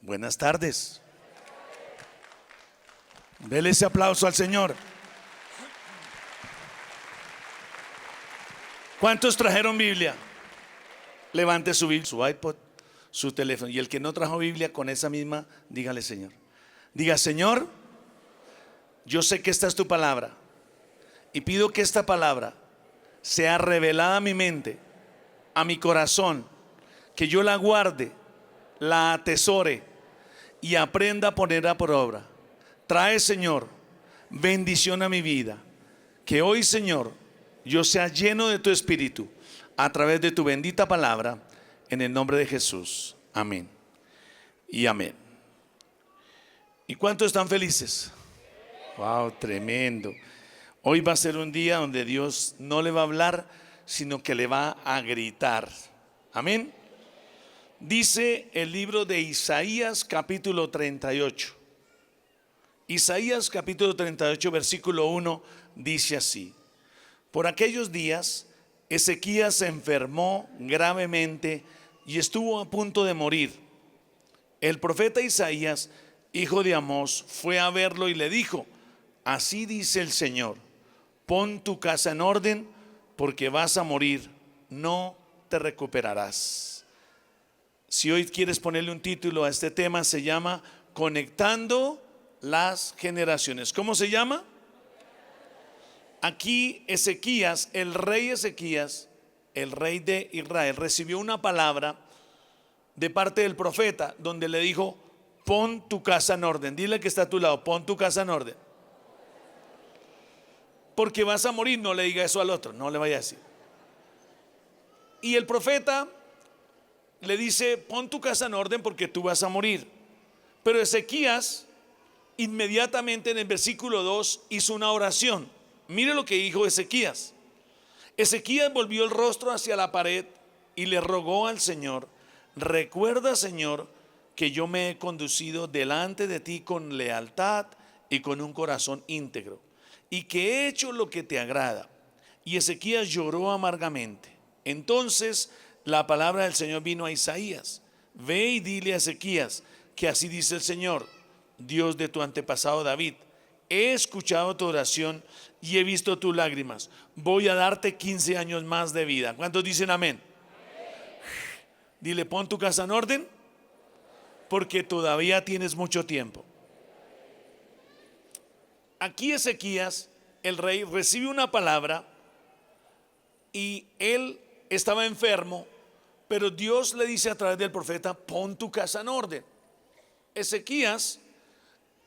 Buenas tardes. Dele ese aplauso al Señor. ¿Cuántos trajeron Biblia? Levante su Biblia, su iPod, su teléfono. Y el que no trajo Biblia, con esa misma, dígale Señor. Diga: Señor, yo sé que esta es tu palabra y pido que esta palabra sea revelada a mi mente, a mi corazón, que yo la guarde, la atesore y aprenda a ponerla por obra. Trae, Señor, bendición a mi vida. Que hoy, Señor, yo sea lleno de tu Espíritu a través de tu bendita palabra, en el nombre de Jesús. Amén y amén. ¿Y cuántos están felices? Wow, tremendo. Hoy va a ser un día donde Dios no le va a hablar, sino que le va a gritar. Amén. Dice el libro de Isaías capítulo 38. Isaías capítulo 38 versículo 1 dice así: por aquellos días Ezequías se enfermó gravemente y estuvo a punto de morir. El profeta Isaías, hijo de Amós, fue a verlo y le dijo: así dice el Señor, pon tu casa en orden, porque vas a morir, no te recuperarás. Si hoy quieres ponerle un título a este tema, se llama Conectando las generaciones. ¿Cómo se llama? Aquí Ezequías, el rey Ezequías, el rey de Israel, recibió una palabra de parte del profeta donde le dijo: pon tu casa en orden. Dile que está a tu lado: pon tu casa en orden, porque vas a morir. No le diga eso al otro, no le vaya a decir. Y el profeta le dice: pon tu casa en orden porque tú vas a morir. Pero Ezequías inmediatamente en el versículo 2 hizo una oración. Mire lo que dijo Ezequías. Ezequías volvió el rostro hacia la pared y le rogó al Señor: recuerda, Señor, que yo me he conducido delante de ti con lealtad y con un corazón íntegro, y que he hecho lo que te agrada. Y Ezequías lloró amargamente. Entonces la palabra del Señor vino a Isaías: ve y dile a Ezequías que así dice el Señor, Dios de tu antepasado David: he escuchado tu oración y he visto tus lágrimas. Voy a darte 15 años más de vida. ¿Cuántos dicen amén? Dile: pon tu casa en orden, porque todavía tienes mucho tiempo. Aquí Ezequías, el rey, recibe una palabra y él estaba enfermo, pero Dios le dice a través del profeta: pon tu casa en orden. Ezequías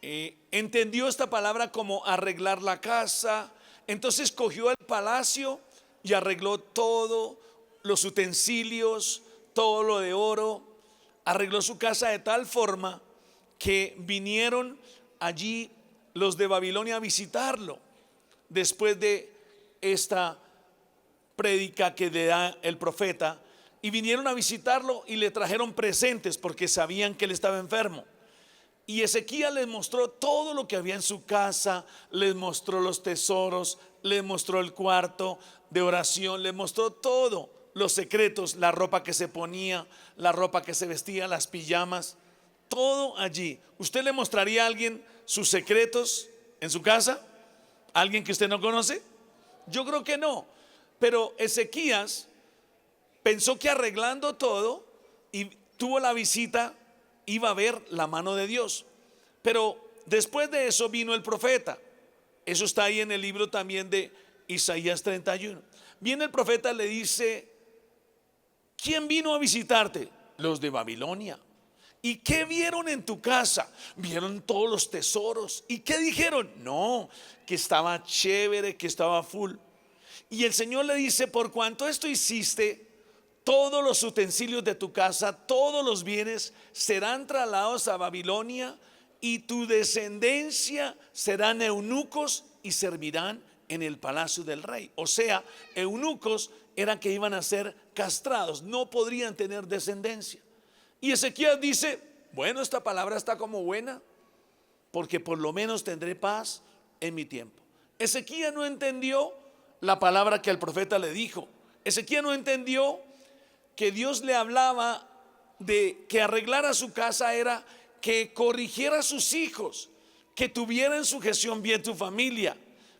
entendió esta palabra como arreglar la casa. Entonces cogió el palacio y arregló todos los utensilios, todo lo de oro. Arregló su casa de tal forma que vinieron allí los de Babilonia a visitarlo después de esta prédica que le da el profeta, y vinieron a visitarlo y le trajeron presentes porque sabían que él estaba enfermo. Y Ezequías les mostró todo lo que había en su casa, les mostró los tesoros, les mostró el cuarto de oración, les mostró todo, los secretos, la ropa que se ponía, la ropa que se vestía, las pijamas, todo allí. ¿Usted le mostraría a alguien sus secretos en su casa? ¿Alguien que usted no conoce? Yo creo que no. Pero Ezequías pensó que arreglando todo, y tuvo la visita, iba a ver la mano de Dios. Pero después de eso vino el profeta. Eso está ahí en el libro también de Isaías 31. Viene el profeta, le dice: ¿quién vino a visitarte? Los de Babilonia. ¿Y qué vieron en tu casa? Vieron todos los tesoros. ¿Y qué dijeron? No, que estaba chévere, que estaba full. Y el Señor le dice: por cuanto esto hiciste, todos los utensilios de tu casa, todos los bienes serán trasladados a Babilonia, y tu descendencia serán eunucos y servirán en el palacio del rey. O sea, eunucos eran que iban a ser castrados, no podrían tener descendencia. Y Ezequías dice: bueno, esta palabra está como buena, porque por lo menos tendré paz en mi tiempo. Ezequías no entendió la palabra que el profeta le dijo. Ezequías no entendió que Dios le hablaba de que arreglara su casa era que corrigiera a sus hijos, que tuviera en su gestión bien su familia,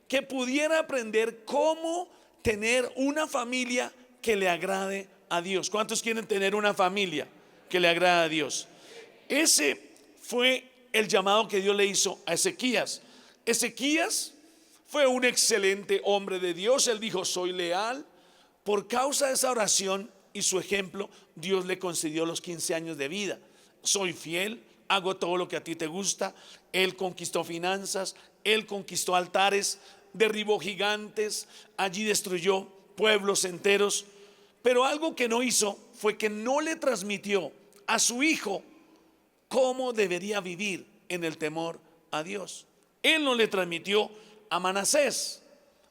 que pudiera aprender cómo tener una familia que le agrade a Dios. ¿Cuántos quieren tener una familia que le agrade a Dios? Ese fue el llamado que Dios le hizo a Ezequías. Ezequías fue un excelente hombre de Dios. Él dijo: soy leal. Por causa de esa oración y su ejemplo, Dios le concedió los 15 años de vida. Soy fiel, hago todo lo que a ti te gusta. Él conquistó finanzas, él conquistó altares, derribó gigantes, allí destruyó pueblos enteros. Pero algo que no hizo fue que no le transmitió a su hijo cómo debería vivir en el temor a Dios. Él no le transmitió a Manasés.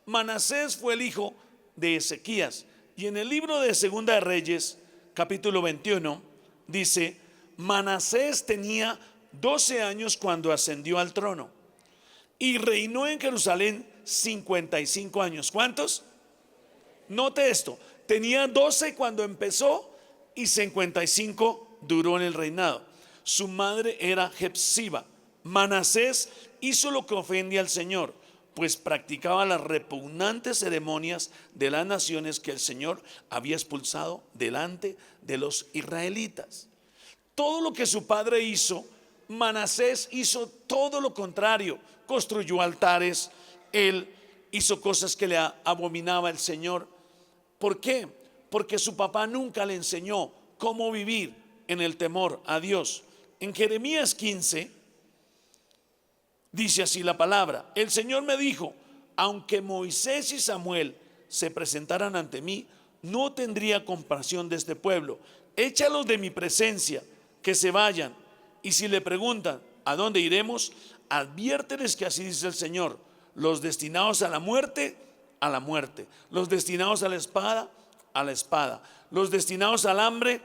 Manasés fue el hijo de Ezequías. Y en el libro de Segunda de Reyes, capítulo 21, dice: Manasés tenía 12 años cuando ascendió al trono y reinó en Jerusalén 55 años. ¿Cuántos? Note esto: tenía 12 cuando empezó y 55 duró en el reinado. Su madre era Jepsiba. Manasés hizo lo que ofende al Señor, pues practicaba las repugnantes ceremonias de las naciones que el Señor había expulsado delante de los israelitas. Todo lo que su padre hizo, Manasés hizo todo lo contrario. Construyó altares, él hizo cosas que le abominaba el Señor. ¿Por qué? Porque su papá nunca le enseñó cómo vivir en el temor a Dios. En Jeremías 15 dice así la palabra: el Señor me dijo: aunque Moisés y Samuel se presentaran ante mí, no tendría compasión de este pueblo. Échalos de mi presencia, que se vayan. Y si le preguntan: ¿a dónde iremos?, adviérteles que así dice el Señor: los destinados a la muerte, a la muerte; los destinados a la espada, a la espada; los destinados al hambre,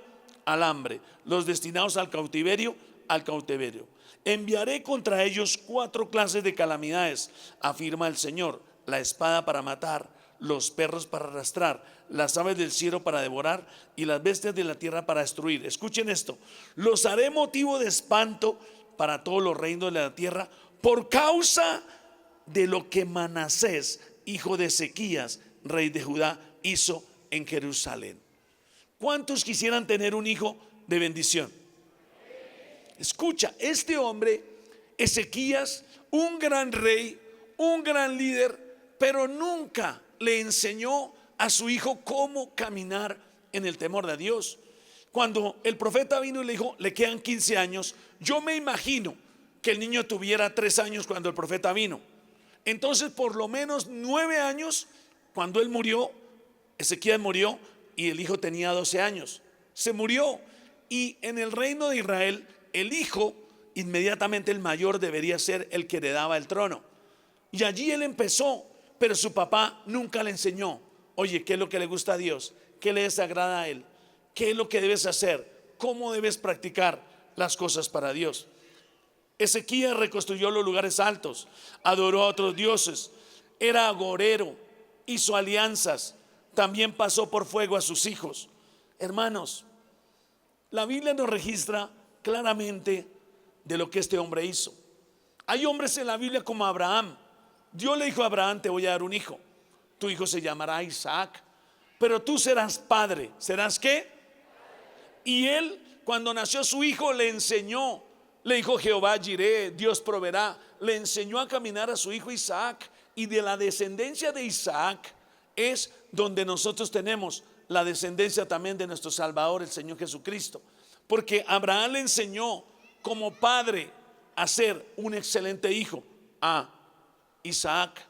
al hambre; los destinados al cautiverio, al cautiverio. Enviaré contra ellos 4 clases de calamidades, afirma el Señor: la espada para matar, los perros para arrastrar, las aves del cielo para devorar y las bestias de la tierra para destruir. Escuchen esto: los haré motivo de espanto para todos los reinos de la tierra por causa de lo que Manasés, hijo de Ezequías, rey de Judá, hizo en Jerusalén. ¿Cuántos quisieran tener un hijo de bendición? Escucha, este hombre, Ezequías, un gran rey, un gran líder, pero nunca le enseñó a su hijo cómo caminar en el temor de Dios. Cuando el profeta vino y le dijo: le quedan 15 años, yo me imagino que el niño tuviera 3 años cuando el profeta vino. Entonces, por lo menos 9 años, cuando él murió, Ezequías murió y el hijo tenía 12 años. Se murió. Y en el reino de Israel, el hijo, inmediatamente el mayor, debería ser el que heredaba el trono. Y allí él empezó, pero su papá nunca le enseñó: oye, ¿qué es lo que le gusta a Dios? ¿Qué le desagrada a él? ¿Qué es lo que debes hacer? ¿Cómo debes practicar las cosas para Dios? Ezequías reconstruyó los lugares altos, adoró a otros dioses, era agorero, hizo alianzas, también pasó por fuego a sus hijos. Hermanos, la Biblia nos registra claramente de lo que este hombre hizo. Hay hombres en la Biblia como Abraham. Dios le dijo a Abraham: te voy a dar un hijo, tu hijo se llamará Isaac, pero tú serás padre. ¿Serás qué? Y él, cuando nació su hijo, le enseñó, le dijo: Jehová Jireh, Dios proveerá. Le enseñó a caminar a su hijo Isaac, y de la descendencia de Isaac es donde nosotros tenemos la descendencia también de nuestro Salvador, el Señor Jesucristo. Porque Abraham le enseñó como padre a ser un excelente hijo a Isaac.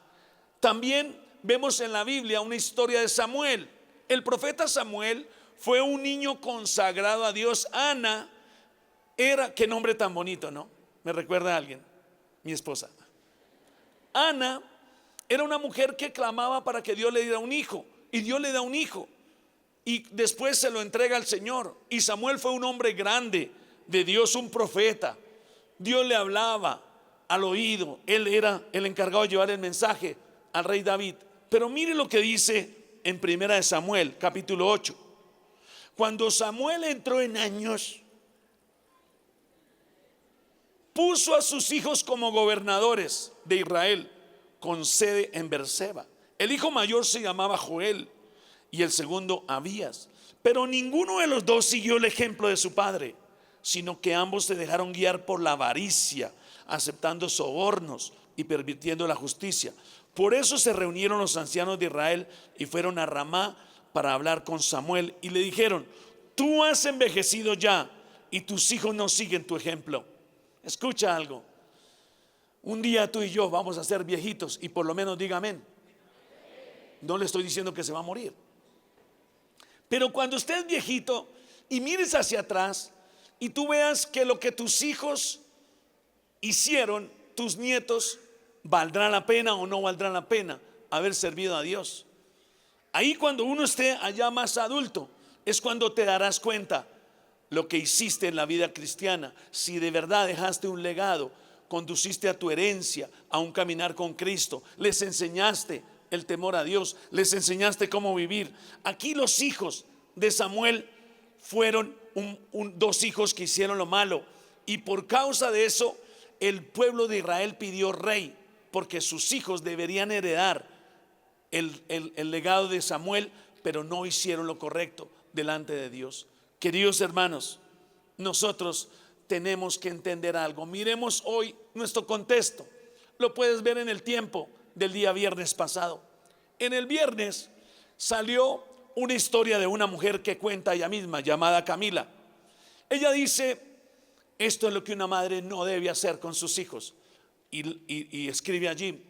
También vemos en la Biblia una historia de Samuel. El profeta Samuel fue un niño consagrado a Dios. Ana era, qué nombre tan bonito, ¿no? Me recuerda a alguien, mi esposa. Ana era una mujer que clamaba para que Dios le diera un hijo, y Dios le da un hijo y después se lo entrega al Señor. Y Samuel fue un hombre grande de Dios, un profeta. Dios le hablaba al oído, él era el encargado de llevar el mensaje al rey David. Pero mire lo que dice en Primera de Samuel, capítulo 8. Cuando Samuel entró en años, puso a sus hijos como gobernadores de Israel, con sede en Beerseba. El hijo mayor se llamaba Joel y el segundo Abías. Pero ninguno de los dos siguió el ejemplo de su padre, sino que ambos se dejaron guiar por la avaricia, aceptando sobornos y pervirtiendo la justicia. Por eso se reunieron los ancianos de Israel y fueron a Ramá para hablar con Samuel y le dijeron: tú has envejecido ya y tus hijos no siguen tu ejemplo. Escucha algo. Un día tú y yo vamos a ser viejitos, y por lo menos diga amén. No le estoy diciendo que se va a morir, pero cuando estés viejito y mires hacia atrás y tú veas que lo que tus hijos hicieron, tus nietos, ¿valdrá la pena o no valdrá la pena haber servido a Dios? Ahí, cuando uno esté allá más adulto, es cuando te darás cuenta lo que hiciste en la vida cristiana. Si de verdad dejaste un legado, conduciste a tu herencia a un caminar con Cristo, les enseñaste el temor a Dios, les enseñaste cómo vivir. Aquí los hijos de Samuel fueron dos hijos que hicieron lo malo, y por causa de eso el pueblo de Israel pidió rey, porque sus hijos deberían heredar el legado de Samuel, pero no hicieron lo correcto delante de Dios. Queridos hermanos, nosotros tenemos que entender algo. Miremos hoy nuestro contexto. Lo puedes ver en el tiempo del día viernes pasado. En el viernes salió una historia de una mujer que cuenta ella misma, llamada Camila. Ella dice: esto es lo que una madre no debe hacer con sus hijos, y escribe allí.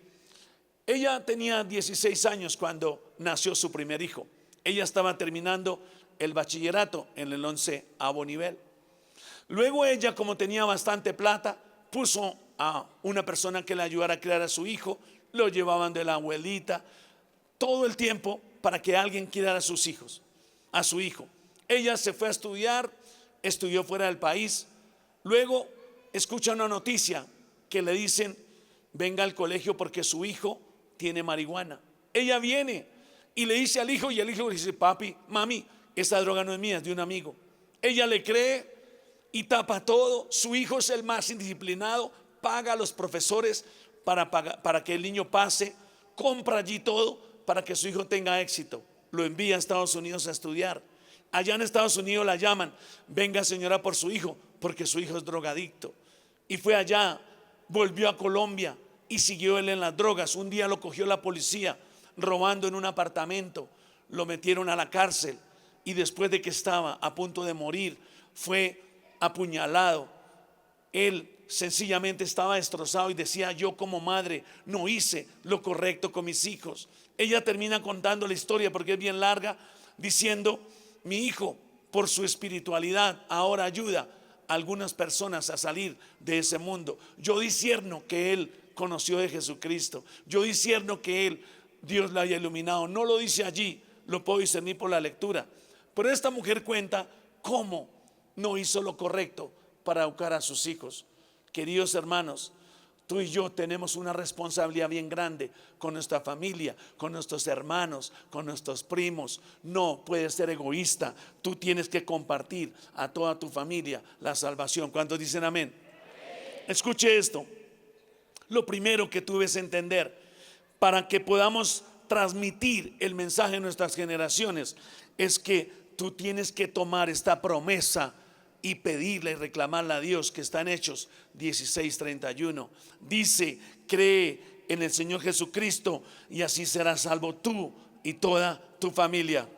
Ella tenía 16 años cuando nació su primer hijo. Ella estaba terminando el bachillerato en el 11º nivel. Luego ella, como tenía bastante plata, puso a una persona que le ayudara a criar a su hijo. Lo llevaban de la abuelita todo el tiempo para que alguien criara a sus hijos, a su hijo. Ella se fue a estudiar, estudió fuera del país. Luego escucha una noticia que le dicen: venga al colegio porque su hijo tiene marihuana. Ella viene y le dice al hijo, y el hijo le dice: papi, mami, esa droga no es mía, es de un amigo. Ella le cree y tapa todo. Su hijo es el más indisciplinado, paga a los profesores para que el niño pase, compra allí todo para que su hijo tenga éxito. Lo envía a Estados Unidos a estudiar. Allá en Estados Unidos la llaman: venga señora por su hijo, porque su hijo es drogadicto. Y fue allá, volvió a Colombia y siguió él en las drogas. Un día lo cogió la policía robando en un apartamento, lo metieron a la cárcel, y después de que estaba a punto de morir, fue apuñalado. Él sencillamente estaba destrozado y decía: yo como madre no hice lo correcto con mis hijos. Ella termina contando la historia, porque es bien larga, diciendo: mi hijo, por su espiritualidad, ahora ayuda a algunas personas a salir de ese mundo. Yo discierno que él conoció de Jesucristo. Yo discierno que él, Dios le haya iluminado. No lo dice allí, lo puedo discernir por la lectura. Pero esta mujer cuenta cómo no hizo lo correcto para educar a sus hijos. Queridos hermanos, tú y yo tenemos una responsabilidad bien grande con nuestra familia, con nuestros hermanos, con nuestros primos. No puedes ser egoísta. Tú tienes que compartir a toda tu familia la salvación. ¿Cuántos dicen amén? Escuche esto. Lo primero que tú debes entender para que podamos transmitir el mensaje a nuestras generaciones es que tú tienes que tomar esta promesa y pedirle y reclamarle a Dios, que está en Hechos 16:31. Dice: cree en el Señor Jesucristo y así serás salvo tú y toda tu familia.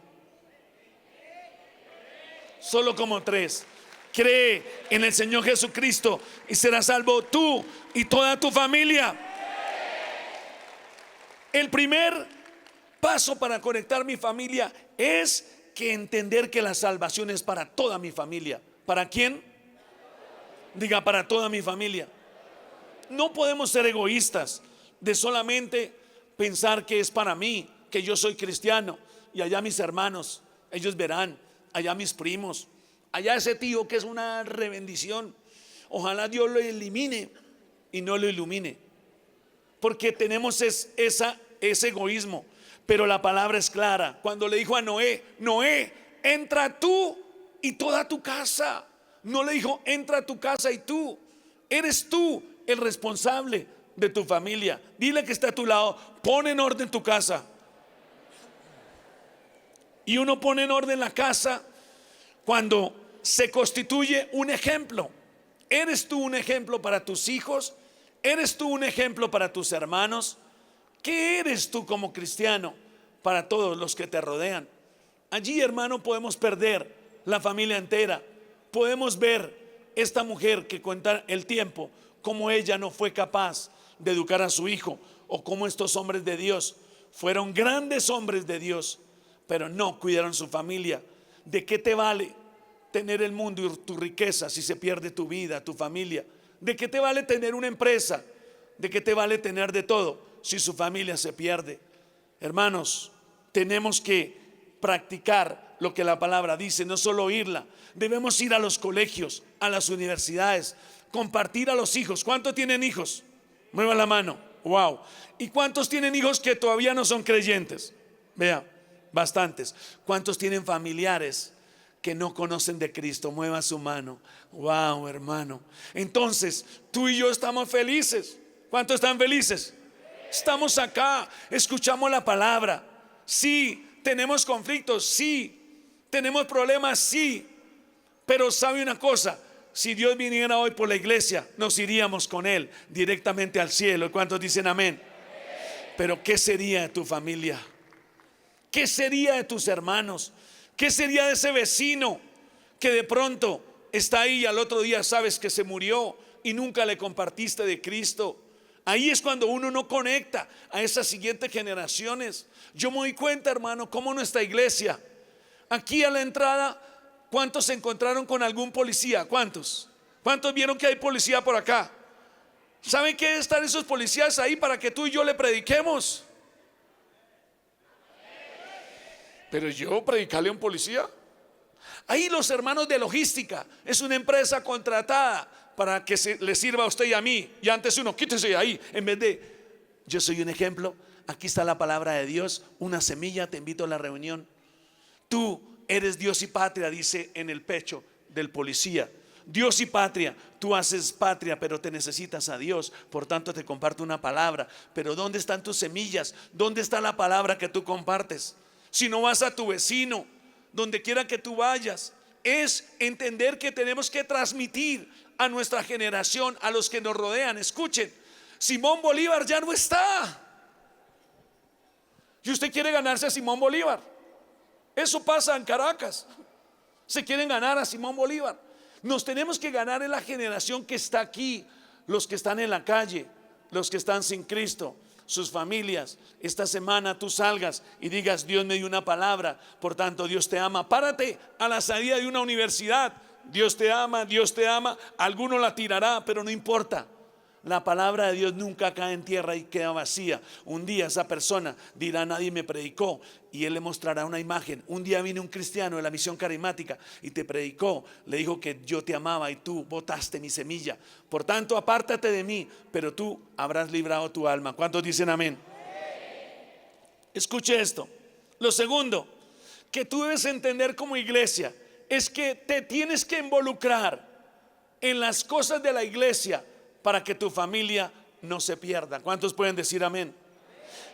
Solo como tres. Cree en el Señor Jesucristo y serás salvo tú y toda tu familia. El primer paso para conectar mi familia es que entender que la salvación es para toda mi familia. ¿Para quién? Diga: para toda mi familia. No podemos ser egoístas de solamente pensar que es para mí, que yo soy cristiano y allá mis hermanos, ellos verán, allá mis primos, allá ese tío que es una rebendición. Ojalá Dios lo elimine y no lo ilumine, porque tenemos ese egoísmo. Pero la palabra es clara. Cuando le dijo a Noé: Noé, entra tú y toda tu casa. No le dijo: entra a tu casa y tú. Eres tú el responsable de tu familia. Dile que está a tu lado, pon en orden tu casa. Y uno pone en orden la casa cuando se constituye un ejemplo. ¿Eres tú un ejemplo para tus hijos? ¿Eres tú un ejemplo para tus hermanos? ¿Qué eres tú como cristiano para todos los que te rodean? Allí, hermano, podemos perder la familia entera. Podemos ver esta mujer que cuenta el tiempo, cómo ella no fue capaz de educar a su hijo, o cómo estos hombres de Dios fueron grandes hombres de Dios, pero no cuidaron su familia. ¿De qué te vale tener el mundo y tu riqueza si se pierde tu vida, tu familia? ¿De qué te vale tener una empresa? ¿De qué te vale tener de todo si su familia se pierde? Hermanos, tenemos que practicar lo que la palabra dice, no solo oírla. Debemos ir a los colegios, a las universidades, compartir a los hijos. ¿Cuántos tienen hijos? Mueva la mano. Wow. ¿Y cuántos tienen hijos que todavía no son creyentes? Vea, bastantes. ¿Cuántos tienen familiares que no conocen de Cristo? Mueva su mano. Wow, hermano. Entonces, tú y yo estamos felices. ¿Cuántos están felices? Estamos acá, escuchamos la palabra. Sí, tenemos conflictos, sí, tenemos problemas, sí. Pero sabe una cosa, si Dios viniera hoy por la iglesia, nos iríamos con Él directamente al cielo. ¿Cuántos dicen amén? Pero ¿qué sería de tu familia? ¿Qué sería de tus hermanos? ¿Qué sería de ese vecino que de pronto está ahí y al otro día sabes que se murió y nunca le compartiste de Cristo? Ahí es cuando uno no conecta a esas siguientes generaciones. Yo me doy cuenta, hermano, cómo nuestra iglesia, aquí a la entrada, ¿cuántos se encontraron con algún policía? ¿Cuántos? ¿Cuántos vieron que hay policía por acá? ¿Saben qué están esos policías ahí para que tú y yo le prediquemos? Pero yo predicarle a un policía. Ahí los hermanos de logística, es una empresa contratada para que le sirva a usted y a mí. Y antes uno, quítese de ahí. En vez de, yo soy un ejemplo. Aquí está la palabra de Dios, una semilla, te invito a la reunión. Tú eres Dios y patria, dice en el pecho del policía. Dios y patria, tú haces patria, pero te necesitas a Dios. Por tanto te comparto una palabra. Pero ¿dónde están tus semillas? ¿Dónde está la palabra que tú compartes? Si no vas a tu vecino, donde quiera que tú vayas, es entender que tenemos que transmitir a nuestra generación, a los que nos rodean. Escuchen, Simón Bolívar ya no está. Y usted quiere ganarse a Simón Bolívar. Eso pasa en Caracas. Se quieren ganar a Simón Bolívar. Nos tenemos que ganar en la generación que está aquí, los que están en la calle, los que están sin Cristo, sus familias. Esta semana tú salgas y digas, Dios me dio una palabra, por tanto Dios te ama. Párate a la salida de una universidad. Dios te ama, Dios te ama. Alguno la tirará, pero no importa. La palabra de Dios nunca cae en tierra y queda vacía. Un día esa persona dirá, nadie me predicó, y él le mostrará una imagen. Un día vino un cristiano de la misión carismática y te predicó, le dijo que yo te amaba y tú botaste mi semilla. Por tanto, apártate de mí, pero tú habrás librado tu alma. ¿Cuántos dicen amén? Escuche esto. Lo segundo que tú debes entender como iglesia es que te tienes que involucrar en las cosas de la iglesia para que tu familia no se pierda. ¿Cuántos pueden decir amén?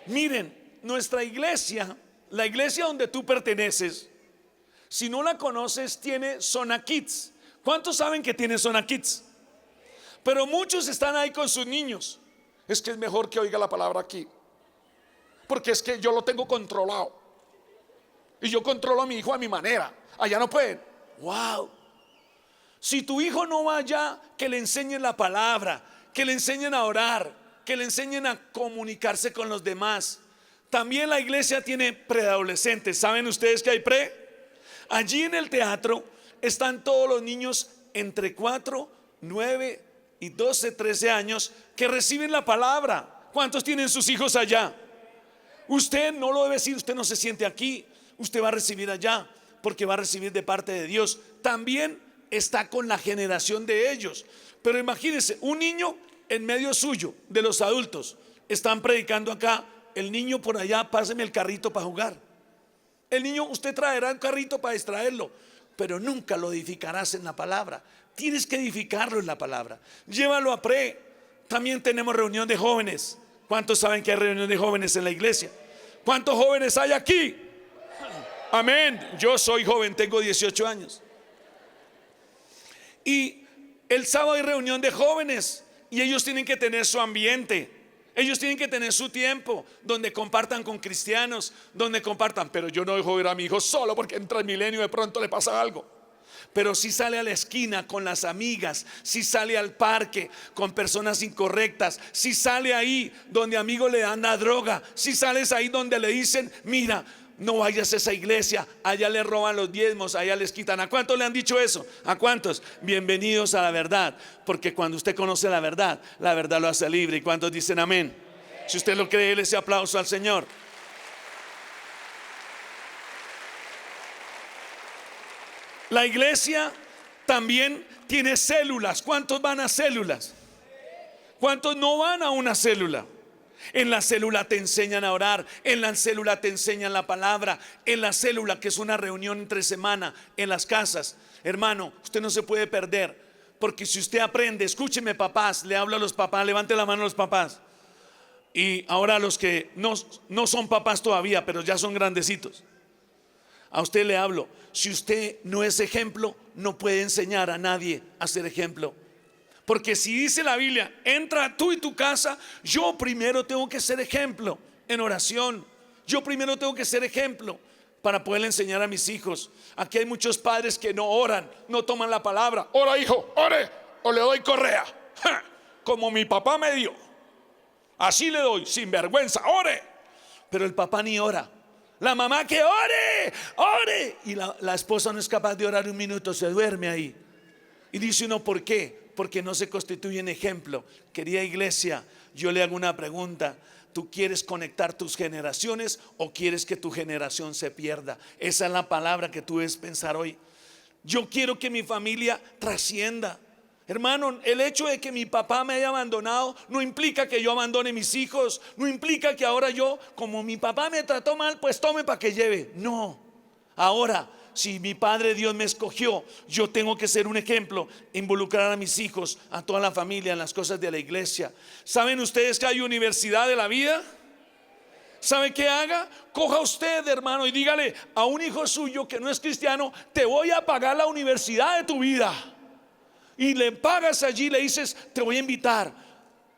Miren, nuestra iglesia, la iglesia donde tú perteneces, si no la conoces, tiene Zona Kids. ¿Cuántos saben que tiene Zona Kids? Pero muchos están ahí con sus niños. Es que es mejor que oiga la palabra aquí, porque es que yo lo tengo controlado y yo controlo a mi hijo a mi manera. Allá no pueden. Wow. Si tu hijo no va allá, que le enseñen la palabra, que le enseñen a orar, que le enseñen a comunicarse con los demás. También la iglesia tiene preadolescentes. ¿Saben ustedes que hay pre? Allí en el teatro están todos los niños entre 4, 9 y 12, 13 años que reciben la palabra. ¿Cuántos tienen sus hijos allá? Usted no lo debe decir, usted no se siente aquí, usted va a recibir allá, porque va a recibir de parte de Dios. También está con la generación de ellos. Pero imagínense, un niño en medio suyo, de los adultos, están predicando acá, el niño por allá, páseme el carrito para jugar. El niño, usted traerá un carrito para distraerlo, pero nunca lo edificarás en la palabra. Tienes que edificarlo en la palabra. Llévalo a pre. También tenemos reunión de jóvenes. ¿Cuántos saben que hay reunión de jóvenes en la iglesia? ¿Cuántos jóvenes hay aquí? Amén. Yo soy joven, tengo 18 años. Y el sábado hay reunión de jóvenes y ellos tienen que tener su ambiente. Ellos tienen que tener su tiempo donde compartan con cristianos, donde compartan. Pero yo no dejo ir a mi hijo solo porque entra el milenio y de pronto le pasa algo. Pero si sale a la esquina con las amigas, si sale al parque con personas incorrectas, si sale ahí donde amigos le dan la droga, si sales ahí donde le dicen, mira, no vayas a esa iglesia, allá le roban los diezmos, allá les quitan. ¿A cuántos le han dicho eso? ¿A cuántos? Bienvenidos a la verdad, porque cuando usted conoce la verdad lo hace libre. ¿Y cuántos dicen amén? Si usted lo cree, déle ese aplauso al Señor. La iglesia también tiene células. ¿Cuántos van a células? ¿Cuántos no van a una célula? En la célula te enseñan a orar, en la célula te enseñan la palabra, en la célula, que es una reunión entre semana en las casas. Hermano, usted no se puede perder, porque si usted aprende, escúcheme papás, le hablo a los papás, levante la mano a los papás. Y ahora a los que no son papás todavía, pero ya son grandecitos, a usted le hablo. Si usted no es ejemplo, no puede enseñar a nadie a ser ejemplo. Porque si dice la Biblia, entra tú y tu casa, yo primero tengo que ser ejemplo en oración. Yo primero tengo que ser ejemplo para poder enseñar a mis hijos. Aquí hay muchos padres que no oran, no toman la palabra. Ora, hijo, ore, o le doy correa. ¡Ja! Como mi papá me dio, así le doy, sin vergüenza, ore. Pero el papá ni ora. La mamá que ore, ore. Y la esposa no es capaz de orar un minuto, se duerme ahí. Y dice uno, ¿por qué? Porque no se constituye en ejemplo. Querida iglesia, yo le hago una pregunta. ¿Tú quieres conectar tus generaciones o quieres que tu generación se pierda? Esa es la palabra que tú debes pensar hoy. Yo quiero que mi familia trascienda. Hermano, el hecho de que mi papá me haya abandonado no implica que yo abandone mis hijos. No implica que ahora yo, como mi papá me trató mal, pues tome para que lleve. No. Ahora, si mi Padre Dios me escogió, yo tengo que ser un ejemplo, involucrar a mis hijos, a toda la familia en las cosas de la iglesia. ¿Saben ustedes que hay universidad de la vida? ¿Sabe qué haga? Coja usted, hermano, y dígale a un hijo suyo que no es cristiano, te voy a pagar la universidad de tu vida. Y le pagas allí, le dices, te voy a invitar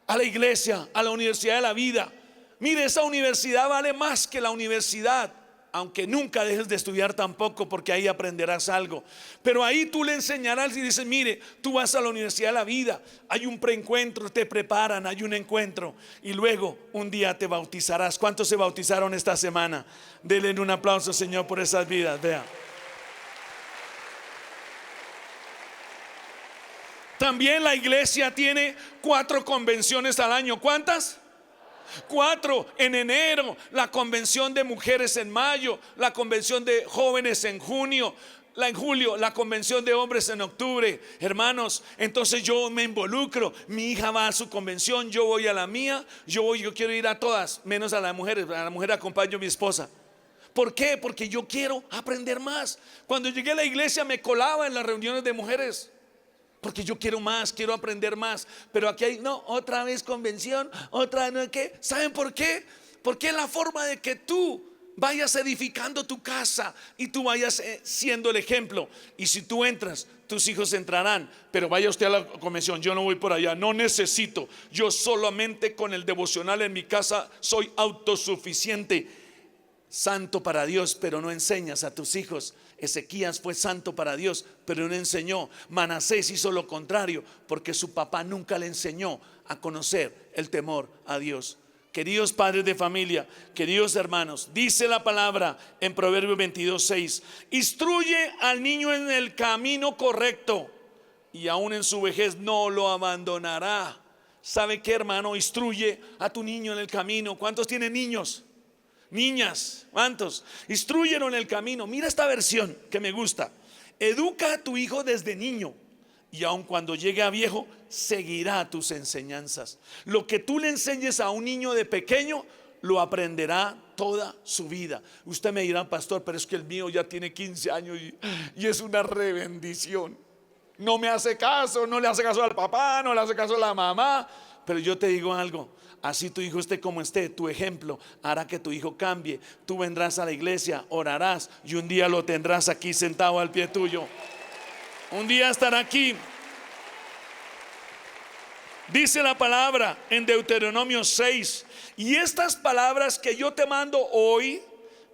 a la iglesia, a la universidad de la vida. Mire, esa universidad vale más que la universidad, aunque nunca dejes de estudiar tampoco, porque ahí aprenderás algo. Pero ahí tú le enseñarás y dices, mire, tú vas a la universidad de la vida, hay un preencuentro, te preparan, hay un encuentro, y luego un día te bautizarás. ¿Cuántos se bautizaron esta semana? Denle un aplauso, Señor, por esas vidas. Vea. También la iglesia tiene 4 convenciones al año. ¿Cuántas? 4. En enero, la convención de mujeres en mayo, la convención de jóvenes en junio, en julio, la convención de hombres en octubre. Hermanos, entonces yo me involucro. Mi hija va a su convención, yo voy a la mía. Yo quiero ir a todas, menos a las mujeres. A la mujer acompaño a mi esposa. ¿Por qué? Porque yo quiero aprender más. Cuando llegué a la iglesia me colaba en las reuniones de mujeres, porque yo quiero más, quiero aprender más. Pero aquí hay, no, otra vez convención, otra no, ¿qué? ¿Saben por qué? Porque es la forma de que tú vayas edificando tu casa y tú vayas siendo el ejemplo. Y si tú entras, tus hijos entrarán. Pero vaya usted a la convención, yo no voy por allá, no necesito. Yo solamente con el devocional en mi casa soy autosuficiente. Santo para Dios, pero no enseñas a tus hijos. Ezequías fue santo para Dios, pero no enseñó. Manasés hizo lo contrario, porque su papá nunca le enseñó a conocer el temor a Dios. Queridos padres de familia, queridos hermanos, dice la palabra en Proverbios 22:6: instruye al niño en el camino correcto, y aún en su vejez no lo abandonará. ¿Sabe qué, hermano? Instruye a tu niño en el camino. ¿Cuántos tienen niños? Niñas, ¿cuántos? Instrúyelo en el camino. Mira esta versión que me gusta. Educa a tu hijo desde niño, y aun cuando llegue a viejo, seguirá tus enseñanzas. Lo que tú le enseñes a un niño de pequeño, lo aprenderá toda su vida. Usted me dirá, pastor, pero es que el mío ya tiene 15 años y es una rebendición. No me hace caso, no le hace caso al papá, no le hace caso a la mamá. Pero yo te digo algo, así tu hijo esté como esté, tu ejemplo hará que tu hijo cambie. Tú vendrás a la iglesia, orarás y un día lo tendrás aquí sentado al pie tuyo. Un día estará aquí. Dice la palabra en Deuteronomio 6: y estas palabras que yo te mando hoy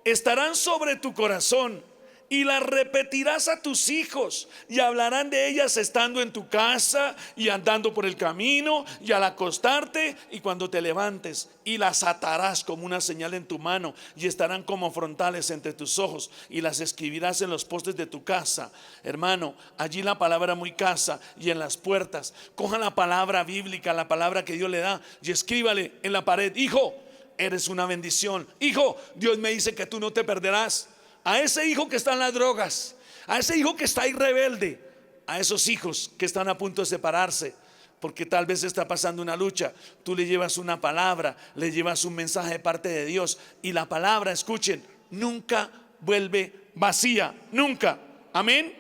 estarán sobre tu corazón, y las repetirás a tus hijos, y hablarán de ellas estando en tu casa y andando por el camino y al acostarte y cuando te levantes, y las atarás como una señal en tu mano y estarán como frontales entre tus ojos, y las escribirás en los postes de tu casa. Hermano, allí la palabra muy casa, y en las puertas. Coja la palabra bíblica, la palabra que Dios le da, y escríbale en la pared: hijo, eres una bendición. Hijo, Dios me dice que tú no te perderás. A ese hijo que está en las drogas, a ese hijo que está ahí rebelde, a esos hijos que están a punto de separarse porque tal vez está pasando una lucha, tú le llevas una palabra, le llevas un mensaje de parte de Dios. Y la palabra, escuchen, nunca vuelve vacía, nunca. Amén.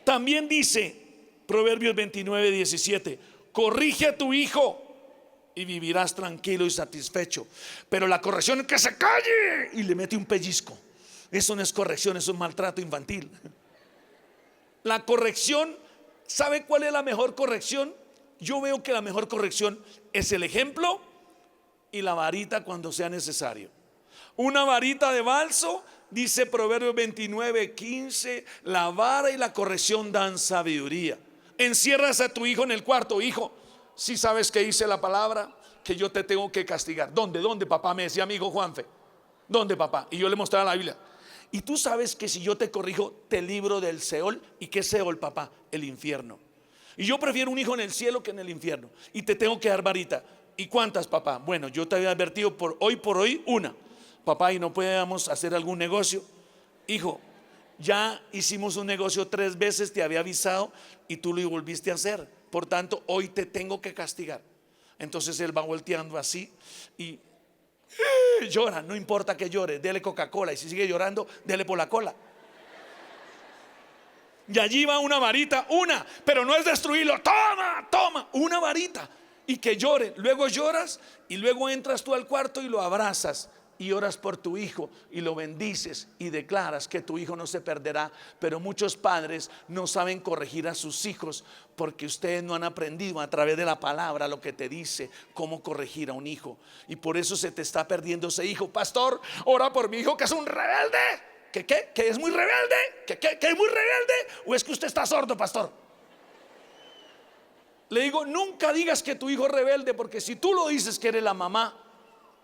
También dice Proverbios 29:17: corrige a tu hijo y vivirás tranquilo y satisfecho. Pero la corrección es que se calle y le mete un pellizco. Eso no es corrección, eso es maltrato infantil. La corrección, ¿sabe cuál es la mejor corrección? Yo veo que la mejor corrección es el ejemplo y la varita cuando sea necesario. Una varita de balso, dice Proverbios 29:15: la vara y la corrección dan sabiduría. Encierras a tu hijo en el cuarto: hijo, si sabes que dice la palabra que yo te tengo que castigar. ¿Dónde, papá? Me decía mi hijo Juanfe. ¿Dónde, papá? Y yo le mostraba la Biblia. Y tú sabes que si yo te corrijo, te libro del Seol. ¿Y qué es Seol, papá? El infierno. Y yo prefiero un hijo en el cielo que en el infierno. Y te tengo que dar varita. ¿Y cuántas, papá? Bueno, yo te había advertido por hoy una. Papá, ¿y no podemos hacer algún negocio? Hijo, ya hicimos un negocio 3 veces, te había avisado y tú lo volviste a hacer. Por tanto, hoy te tengo que castigar. Entonces él va volteando así y llora. No importa que llore, dele Coca-Cola. Y si sigue llorando, dele por la cola. Y allí va una varita, pero no es destruirlo. Toma, una varita. Y que llore. Luego lloras y luego entras tú al cuarto y lo abrazas y oras por tu hijo y lo bendices y declaras que tu hijo no se perderá. Pero muchos padres no saben corregir a sus hijos porque ustedes no han aprendido a través de la palabra lo que te dice cómo corregir a un hijo. Y por eso se te está perdiendo ese hijo. Pastor, ora por mi hijo que es un rebelde. ¿Que es muy rebelde? ¿Que es muy rebelde? ¿O es que usted está sordo, pastor? Le digo, nunca digas que tu hijo es rebelde, porque si tú lo dices que eres la mamá,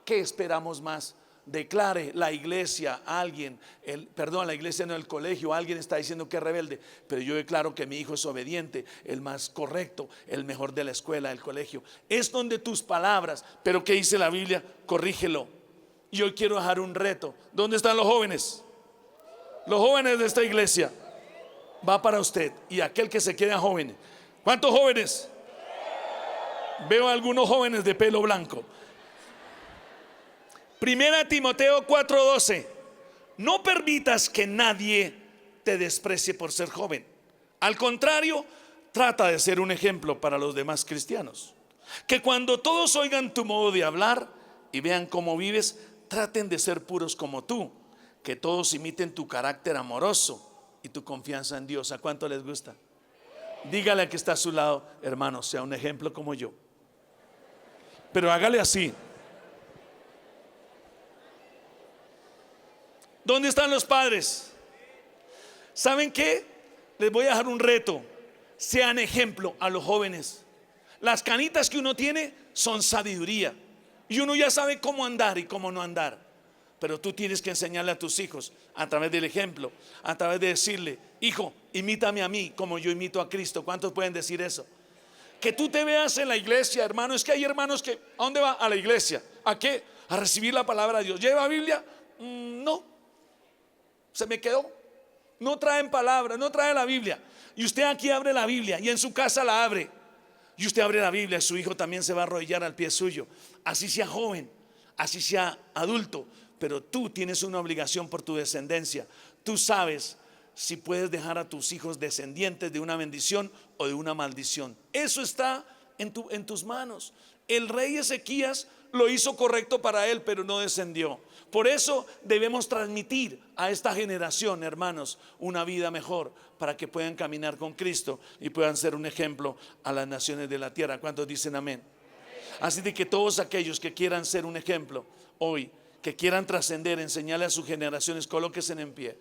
¿qué esperamos más? Declare la iglesia a alguien, la iglesia no, el colegio, alguien está diciendo que es rebelde, pero yo declaro que mi hijo es obediente, el más correcto, el mejor de la escuela, del colegio. Es donde tus palabras, pero ¿qué dice la Biblia? Corrígelo. Y hoy quiero dejar un reto. ¿Dónde están los jóvenes? Los jóvenes de esta iglesia. Va para usted y aquel que se queda joven. ¿Cuántos jóvenes? Veo algunos jóvenes de pelo blanco. Primera Timoteo 4:12: no permitas que nadie te desprecie por ser joven. Al contrario, trata de ser un ejemplo para los demás cristianos. Que cuando todos oigan tu modo de hablar y vean cómo vives, traten de ser puros como tú. Que todos imiten tu carácter amoroso y tu confianza en Dios. ¿A cuánto les gusta? Dígale al que está a su lado: hermano, sea un ejemplo como yo. Pero hágale así. ¿Dónde están los padres? ¿Saben qué? Les voy a dejar un reto. Sean ejemplo a los jóvenes. Las canitas que uno tiene son sabiduría. Y uno ya sabe cómo andar y cómo no andar. Pero tú tienes que enseñarle a tus hijos a través del ejemplo, a través de decirle: hijo, imítame a mí como yo imito a Cristo. ¿Cuántos pueden decir eso? Que tú te veas en la iglesia, hermano. Es que hay hermanos que, ¿a dónde va? A la iglesia. ¿A qué? A recibir la palabra de Dios. ¿Lleva Biblia? No. Se me quedó. No traen palabra, no trae la Biblia. Y usted aquí abre la Biblia y en su casa la abre. Y usted abre la Biblia y su hijo también se va a arrodillar al pie suyo. Así sea joven, así sea adulto. Pero tú tienes una obligación por tu descendencia. Tú sabes si puedes dejar a tus hijos descendientes de una bendición o de una maldición. Eso está en tus manos. El rey Ezequías lo hizo correcto para él, pero no descendió. Por eso debemos transmitir a esta generación, hermanos, una vida mejor, para que puedan caminar con Cristo y puedan ser un ejemplo a las naciones de la tierra. ¿Cuántos dicen amén? Así de que todos aquellos que quieran ser un ejemplo hoy, que quieran trascender, enseñarle a sus generaciones, colóquense en pie.